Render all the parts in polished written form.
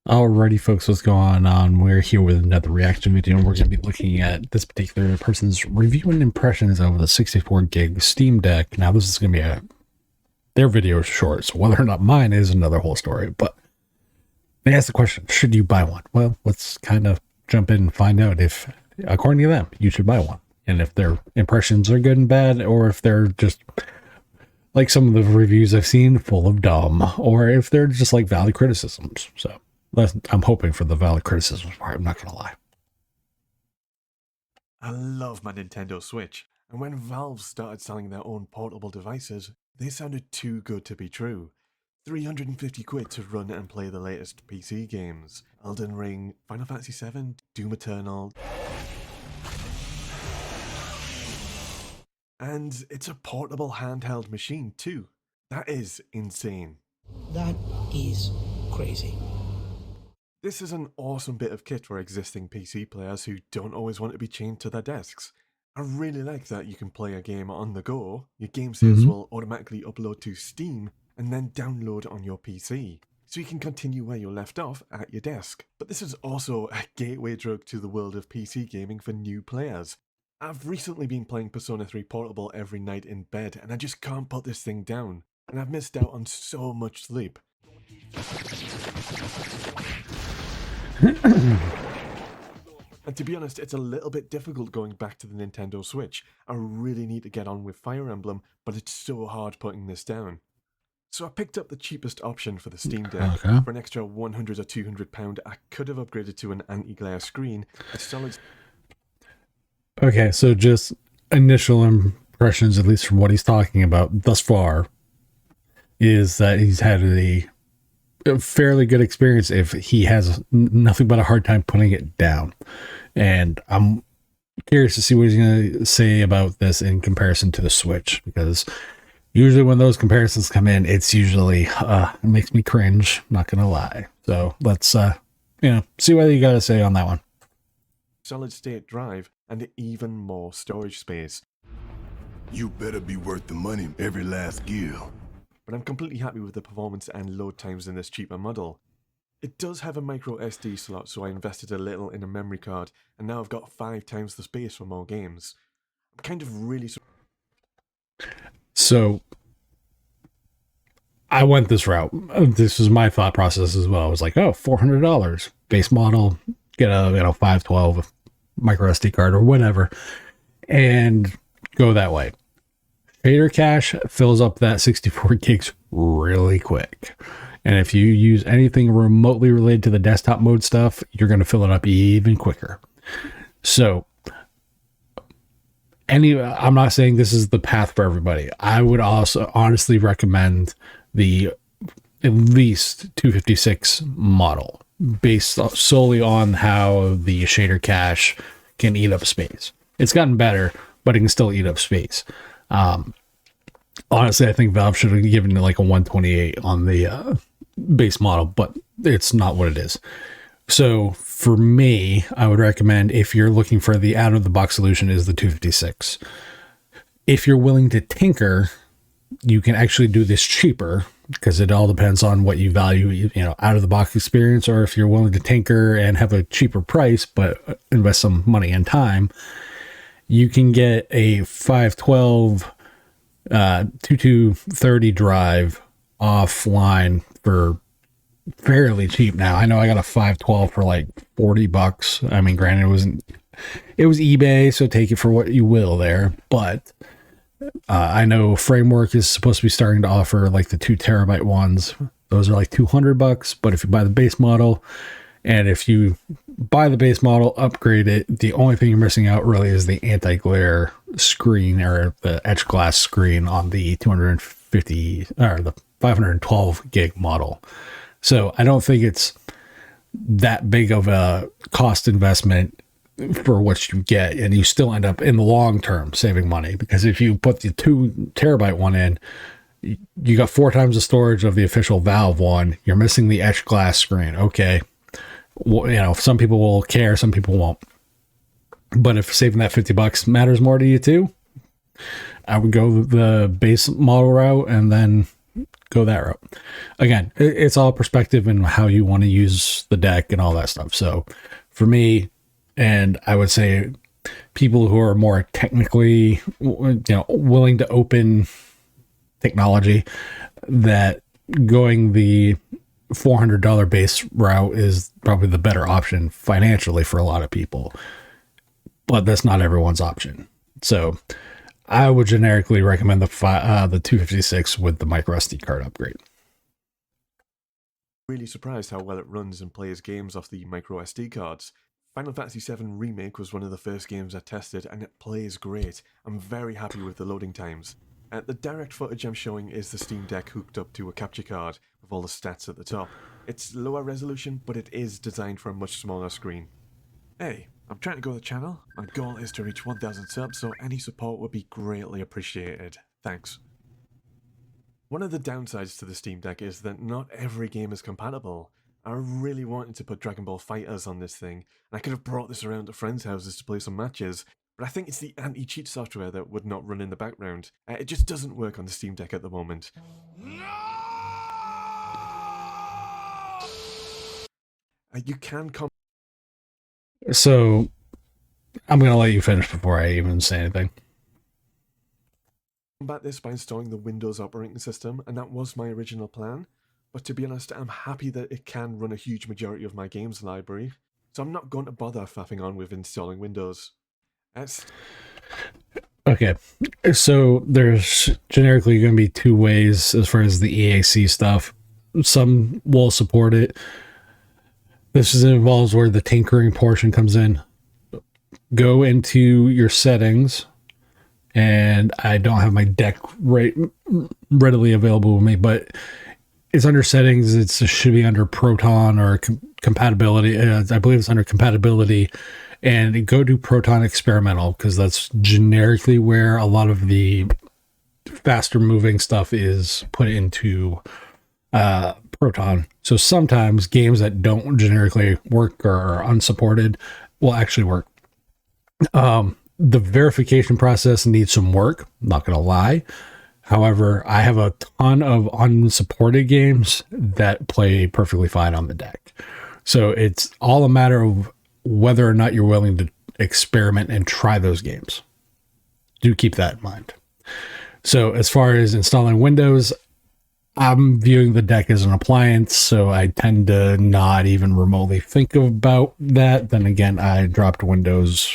Alrighty, folks, what's going on? We're here with another reaction video, and we're going to be looking at this particular person's review and impressions of the 64 gig Steam Deck. Now, this is going to be their video is short, so whether or not mine is another whole story. But they asked the question, should you buy one? Well, let's kind of jump in and find out if, according to them, you should buy one. And if their impressions are good and bad, or if they're just like some of the reviews I've seen, full of dumb, or if they're just like valid criticisms. So I'm hoping for the valid criticisms part, I'm not going to lie. I love my Nintendo Switch, and when Valve started selling their own portable devices, they sounded too good to be true. 350 quid to run and play the latest PC games. Elden Ring, Final Fantasy VII, Doom Eternal. And it's a portable handheld machine too. That is insane. That is crazy. This is an awesome bit of kit for existing PC players who don't always want to be chained to their desks. I really like that you can play a game on the go, your game saves will automatically upload to Steam, and then download on your PC. So you can continue where you left off at your desk. But this is also a gateway drug to the world of PC gaming for new players. I've recently been playing Persona 3 Portable every night in bed, and I just can't put this thing down. And I've missed out on so much sleep. And to be honest, it's a little bit difficult going back to the Nintendo Switch. I really need to get on with Fire Emblem, but it's so hard putting this down. So I picked up the cheapest option for the Steam Deck. Okay. For an extra £100 or £200, I could have upgraded to an anti-glare screen, a solid... Okay, so just initial impressions, at least from what he's talking about thus far, is that he's had a fairly good experience if he has nothing but a hard time putting it down. And I'm curious to see what he's going to say about this in comparison to the Switch, because usually when those comparisons come in, it's usually it makes me cringe, not gonna lie. So let's see what you got to say on that one. Solid state drive and even more storage space. You better be worth the money, every last gear. But I'm completely happy with the performance and load times in this cheaper model. It does have a micro SD slot, so I invested a little in a memory card, and now I've got 5 times the space for more games. I'm kind of really... So I went this route. This was my thought process as well. I was like, oh, $400 base model, get a 512 micro SD card or whatever, and go that way. Shader cache fills up that 64 gigs really quick. And if you use anything remotely related to the desktop mode stuff, you're going to fill it up even quicker. So I'm not saying this is the path for everybody. I would also honestly recommend the at least 256 model based solely on how the shader cache can eat up space. It's gotten better, but it can still eat up space. Honestly, I think Valve should have given it like a 128 on the base model, but it's not what it is. So for me, I would recommend, if you're looking for the out-of-the-box solution, is the 256. If you're willing to tinker, you can actually do this cheaper, because it all depends on what you value, out-of-the-box experience, or if you're willing to tinker and have a cheaper price, but invest some money and time, you can get a 512 2230 drive offline for fairly cheap now. I know I got a 512 for like $40. I mean, granted, it was eBay, so take it for what you will there. But I know Framework is supposed to be starting to offer like the 2 terabyte ones. Those are like $200. But if you buy the base model, and if you buy the base model, upgrade it, the only thing you're missing out really is the anti-glare screen, or the etch glass screen on the 250 or the 512 gig model. So I don't think it's that big of a cost investment for what you get, and you still end up in the long term saving money, because if you put the 2 terabyte one in, you got 4 times the storage of the official Valve one. You're missing the etch glass screen. Okay, well, some people will care, some people won't. But if saving that $50 matters more to you too, I would go the base model route and then go that route. Again, it's all perspective and how you want to use the deck and all that stuff. So for me, and I would say people who are more technically, willing to open technology, that going the $400 base route is probably the better option financially for a lot of people, but that's not everyone's option. So I would generically recommend the 256 with the micro SD card upgrade. Really surprised how well it runs and plays games off the micro SD cards. Final Fantasy VII Remake was one of the first games I tested, and it plays great. I'm very happy with the loading times. The direct footage I'm showing is the Steam Deck hooked up to a capture card with all the stats at the top. It's lower resolution, but it is designed for a much smaller screen. Hey, I'm trying to grow the channel. My goal is to reach 1,000 subs, so any support would be greatly appreciated. Thanks. One of the downsides to the Steam Deck is that not every game is compatible. I really wanted to put Dragon Ball FighterZ on this thing, and I could have brought this around to friends' houses to play some matches, but I think it's the anti-cheat software that would not run in the background. It just doesn't work on the Steam Deck at the moment. You can So I'm going to let you finish before I even say anything. combat this by installing the Windows operating system, and that was my original plan. But to be honest, I'm happy that it can run a huge majority of my games library, so I'm not going to bother faffing on with installing Windows. Okay, so there's generically going to be two ways as far as the EAC stuff. Some will support it. This involves where the tinkering portion comes in. Go into your settings, and I don't have my deck readily available with me, but it's under settings. It should be under Proton or compatibility. I believe it's under compatibility. And go to Proton Experimental, because that's generically where a lot of the faster moving stuff is put into Proton. So sometimes games that don't generically work or are unsupported will actually work. The verification process needs some work, I'm not going to lie. However, I have a ton of unsupported games that play perfectly fine on the deck. So it's all a matter of whether or not you're willing to experiment and try those games. Do keep that in mind. So as far as installing Windows, I'm viewing the deck as an appliance, so I tend to not even remotely think about that. Then again, I dropped Windows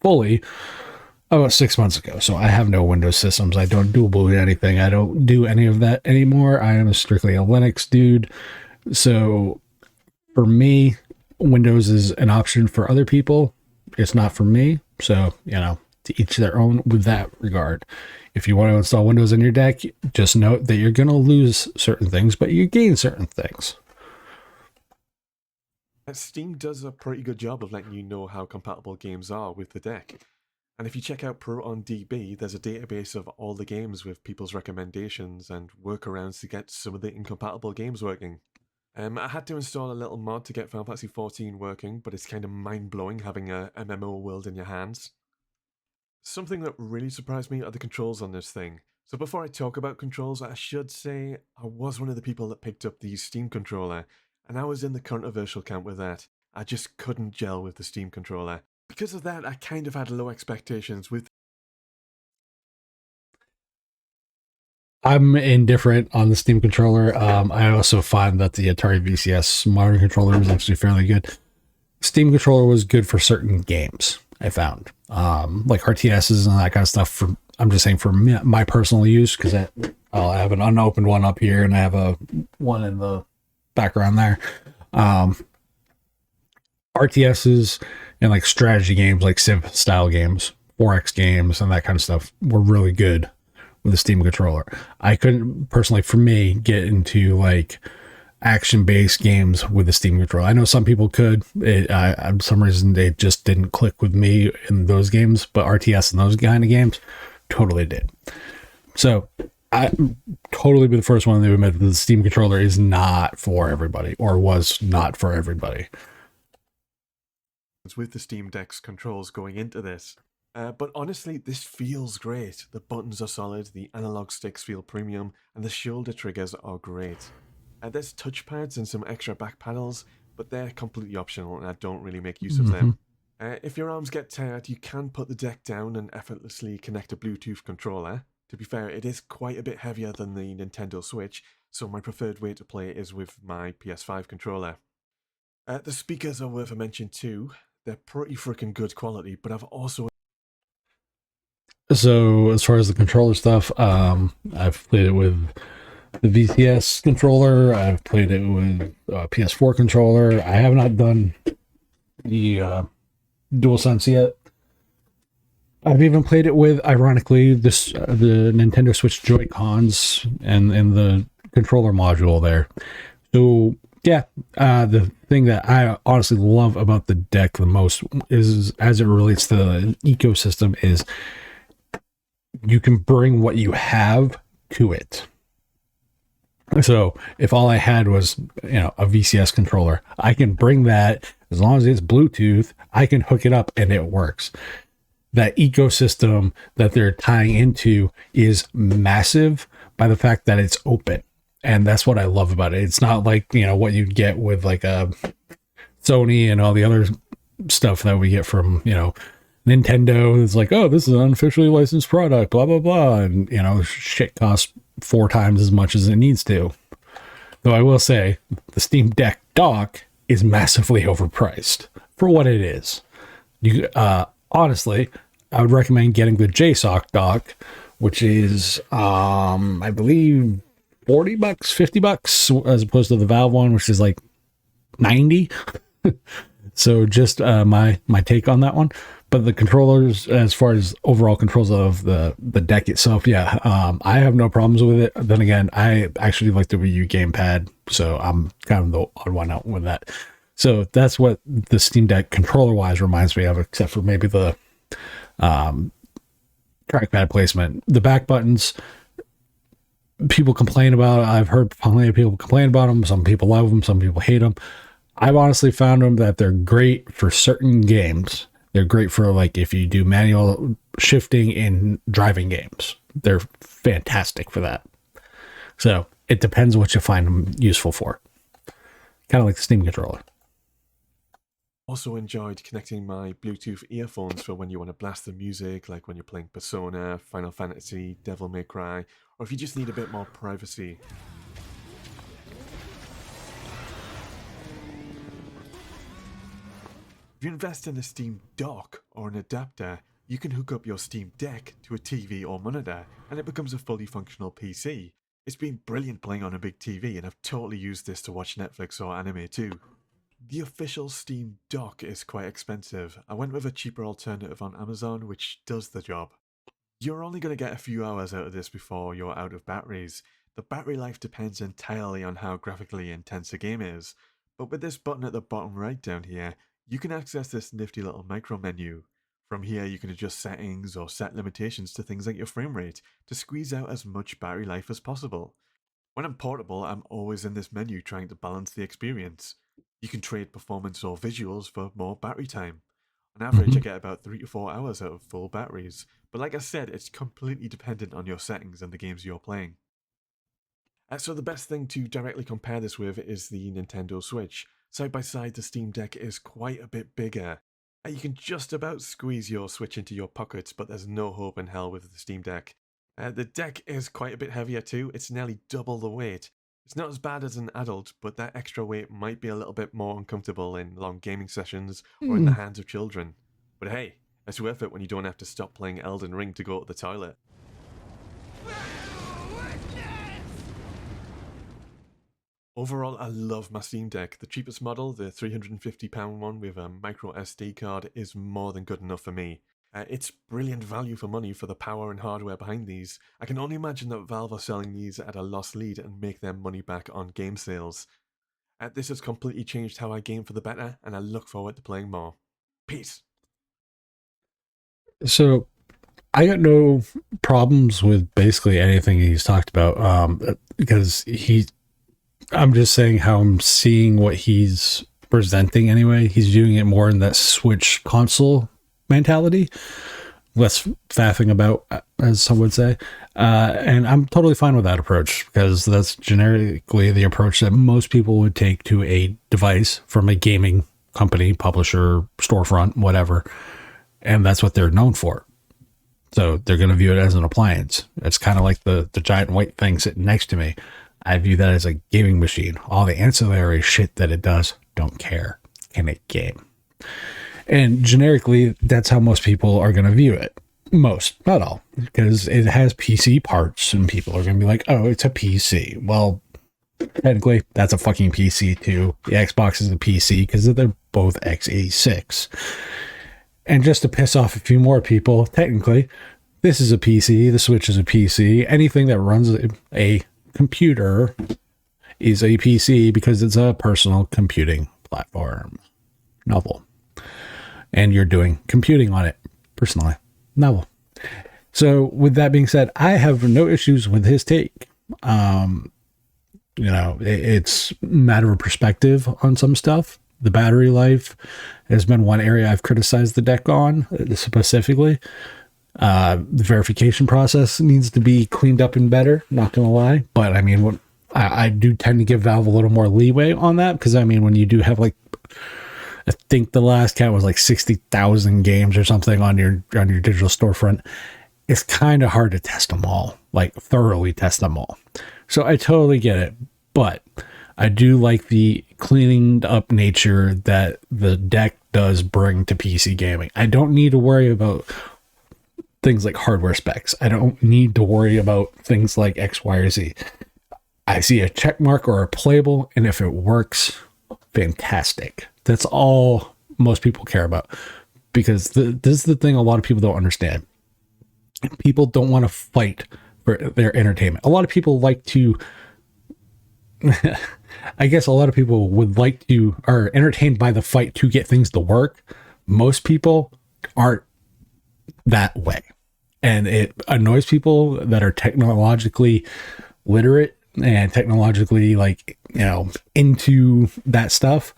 fully about 6 months ago, so I have no Windows systems. I don't dual boot anything. I don't do any of that anymore. I am strictly a Linux dude. So for me, Windows is an option. For other people, it's not for me. So, to each their own with that regard. If you want to install Windows in your deck, just note that you're going to lose certain things, but you gain certain things. Steam does a pretty good job of letting you know how compatible games are with the deck. And if you check out ProtonDB, there's a database of all the games with people's recommendations and workarounds to get some of the incompatible games working. I had to install a little mod to get Final Fantasy XIV working, but it's kind of mind-blowing having a MMO world in your hands. Something that really surprised me are the controls on this thing. So before I talk about controls, I should say I was one of the people that picked up the Steam controller, and I was in the controversial camp with that. I just couldn't gel with the Steam controller. Because of that, I kind of had low expectations with... I'm indifferent on the Steam controller. I also find that the Atari VCS modern controller is actually fairly good. Steam controller was good for certain games, I found. Like RTSs and that kind of stuff. I'm just saying for my personal use, because I have an unopened one up here and I have one in the background there. RTSs and like strategy games, like Civ style games, 4X games, and that kind of stuff were really good with the Steam controller. I couldn't personally, for me, get into like action-based games with the Steam controller. I know some people could. For some reason, it just didn't click with me in those games, but RTS and those kind of games totally did. So I totally be the first one to admit that the Steam controller is not for everybody, or was not for everybody. with the Steam Deck's controls going into this. But honestly, this feels great. The buttons are solid, the analog sticks feel premium, and the shoulder triggers are great. There's touchpads and some extra back panels, but they're completely optional and I don't really make use of Hmm. them. If your arms get tired, you can put the deck down and effortlessly connect a Bluetooth controller. To be fair, it is quite a bit heavier than the Nintendo Switch, so my preferred way to play is with my PS5 controller. The speakers are worth a mention too. They're pretty freaking good quality, but I've also So as far as the controller stuff, I've played it with the VCS controller. I've played it with PS4 controller. I have not done the DualSense yet. I've even played it with, ironically, the Nintendo Switch Joy Cons and the controller module there. So yeah, the thing that I honestly love about the deck the most is, as it relates to the ecosystem, is you can bring what you have to it. So if all I had was, a VCS controller, I can bring that. As long as it's Bluetooth, I can hook it up and it works. That ecosystem that they're tying into is massive by the fact that it's open. And that's what I love about it. It's not like, what you'd get with like a Sony and all the other stuff that we get from, Nintendo. It's like, oh, this is an unofficially licensed product, blah, blah, blah. And, shit costs 4 times as much as it needs to. Though I will say, the Steam Deck dock is massively overpriced for what it is. You, honestly, I would recommend getting the JSOC dock, which is, I believe, $40, $50, as opposed to the Valve one, which is like 90. So just my take on that one. But the controllers, as far as overall controls of the deck itself, yeah, I have no problems with it. Then again, I actually like the Wii U gamepad, so I'm kind of the odd one out with that. So that's what the Steam Deck controller-wise reminds me of, except for maybe the trackpad placement. The back buttons, people complain about. I've heard plenty of people complain about them. Some people love them, some people hate them. I've honestly found them that they're great for certain games. They're great for, like, if you do manual shifting in driving games. They're fantastic for that. So it depends what you find them useful for. Kind of like the Steam controller. also enjoyed connecting my Bluetooth earphones for when you want to blast the music, like when you're playing Persona, Final Fantasy, Devil May Cry, or if you just need a bit more privacy. If you invest in a Steam dock or an adapter, you can hook up your Steam Deck to a TV or monitor, and it becomes a fully functional PC. It's been brilliant playing on a big TV, and I've totally used this to watch Netflix or anime too. The official Steam dock is quite expensive. I went with a cheaper alternative on Amazon, which does the job. You're only going to get a few hours out of this before you're out of batteries. The battery life depends entirely on how graphically intense a game is. But with this button at the bottom right down here, you can access this nifty little micro menu. From here you can adjust settings or set limitations to things like your frame rate to squeeze out as much battery life as possible. When I'm portable, I'm always in this menu trying to balance the experience. You can trade performance or visuals for more battery time. On average, I get about 3 to 4 hours out of full batteries, but like I said, it's completely dependent on your settings and the games you're playing. So the best thing to directly compare this with is the Nintendo Switch. Side by side, the Steam Deck is quite a bit bigger. You can just about squeeze your Switch into your pockets, but there's no hope in hell with the Steam Deck. The deck is quite a bit heavier too, it's nearly double the weight. It's not as bad as an adult, but that extra weight might be a little bit more uncomfortable in long gaming sessions or in the hands of children. But hey, it's worth it when you don't have to stop playing Elden Ring to go to the toilet. Overall, I love my Steam Deck. The cheapest model, the £350 one with a micro SD card, is more than good enough for me. It's brilliant value for money for the power and hardware behind these. I can only imagine that Valve are selling these at a loss lead and make their money back on game sales. This has completely changed how I game for the better, and I look forward to playing more. Peace! So I got no problems with basically anything he's talked about, because I'm just saying how I'm seeing what he's presenting anyway. He's doing it more in that Switch console mentality. less faffing about, as some would say. And I'm totally fine with that approach, because that's generically the approach that most people would take to a device from a gaming company, publisher, storefront, whatever. And that's what they're known for. So they're going to view it as an appliance. It's kind of like the giant white thing sitting next to me. I view that as a gaming machine. All the ancillary shit that it does, don't care. Can it game? And generically, that's how most people are going to view it. Most, not all, because it has PC parts, and people are going to be like, oh, it's a PC. Well, technically, that's a fucking PC too. The Xbox is a PC because they're both x86. And just to piss off a few more people, technically, this is a PC, the Switch is a PC. Anything that runs a computer is a PC because it's a personal computing platform. Novel. And you're doing computing on it personally. Novel. So with that being said, I have no issues with his take. It's a matter of perspective on some stuff. The battery life has been one area I've criticized the deck on specifically. The verification process needs to be cleaned up and better, not going to lie. But I mean, I do tend to give Valve a little more leeway on that, because I mean, when you do have like, I think the last count was like 60,000 games or something on your digital storefront, it's kind of hard to test them all, like thoroughly test them all. So I totally get it, but I do like the cleaning up nature that the deck does bring to PC gaming. I don't need to worry about things like hardware specs. I don't need to worry about things like X, Y, or Z. I see a check mark or a playable, and if it works, fantastic. That's all most people care about, because this is the thing a lot of people don't understand. People don't want to fight for their entertainment. A lot of people like to I guess a lot of people would like to, are entertained by the fight to get things to work. Most people aren't that way. And it annoys people that are technologically literate and technologically into that stuff.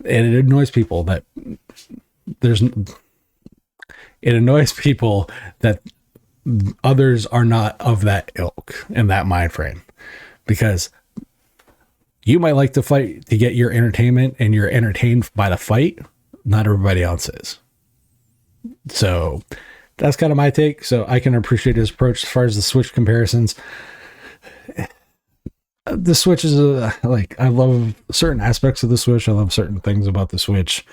And it annoys people that others are not of that ilk and that mind frame, because you might like to fight to get your entertainment and you're entertained by the fight. Not everybody else is. So that's kind of my take. So I can appreciate his approach as far as the Switch comparisons. The Switch is I love certain aspects of the Switch. I love certain things about the Switch,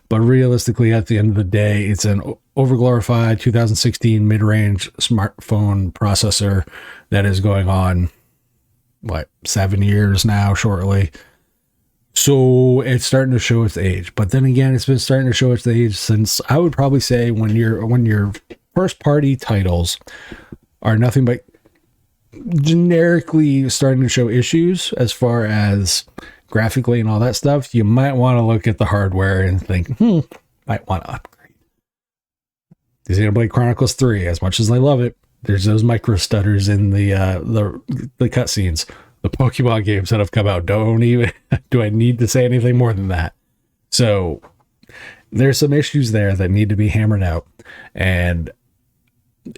but realistically at the end of the day, it's an overglorified 2016 mid-range smartphone processor that is going on 7 years now shortly. So it's starting to show its age. But then again, it's been starting to show its age since, I would probably say, when your first party titles are nothing but generically starting to show issues as far as graphically and all that stuff, you might want to look at the hardware and think, might want to upgrade. The Xenoblade Chronicles 3, as much as I love it, there's those micro stutters in the cutscenes. The Pokemon games that have come out don't even, do I need to say anything more than that? So there's some issues there that need to be hammered out, and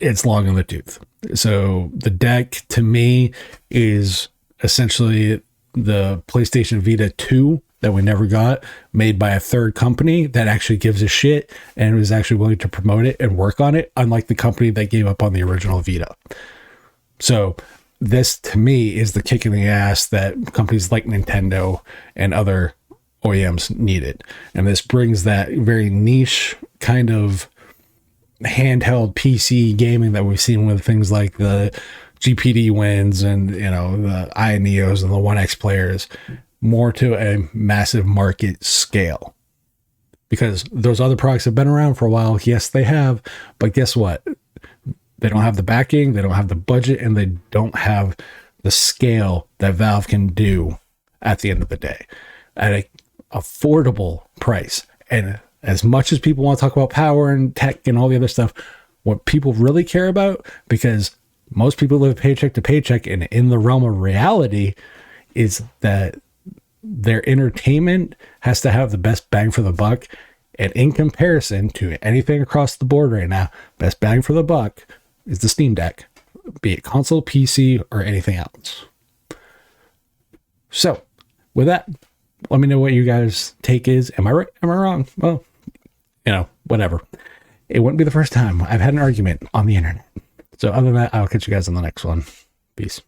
it's long in the tooth. So the deck to me is essentially the PlayStation Vita 2 that we never got, made by a third company that actually gives a shit and was actually willing to promote it and work on it, unlike the company that gave up on the original Vita. So this to me is the kick in the ass that companies like Nintendo and other OEMs needed. And this brings that very niche kind of handheld PC gaming that we've seen with things like the GPD wins and, the iNeos and the 1X players, more to a massive market scale. Because those other products have been around for a while. Yes, they have. But guess what? They don't have the backing, they don't have the budget, and they don't have the scale that Valve can do at the end of the day at an affordable price. And as much as people want to talk about power and tech and all the other stuff, what people really care about, because most people live paycheck to paycheck and in the realm of reality, is that their entertainment has to have the best bang for the buck. And in comparison to anything across the board right now, best bang for the buck is the Steam Deck, be it console, PC, or anything else. So, with that, let me know what you guys' take is. Am I right? Am I wrong? Well, whatever. It wouldn't be the first time I've had an argument on the internet. So other than that, I'll catch you guys on the next one. Peace.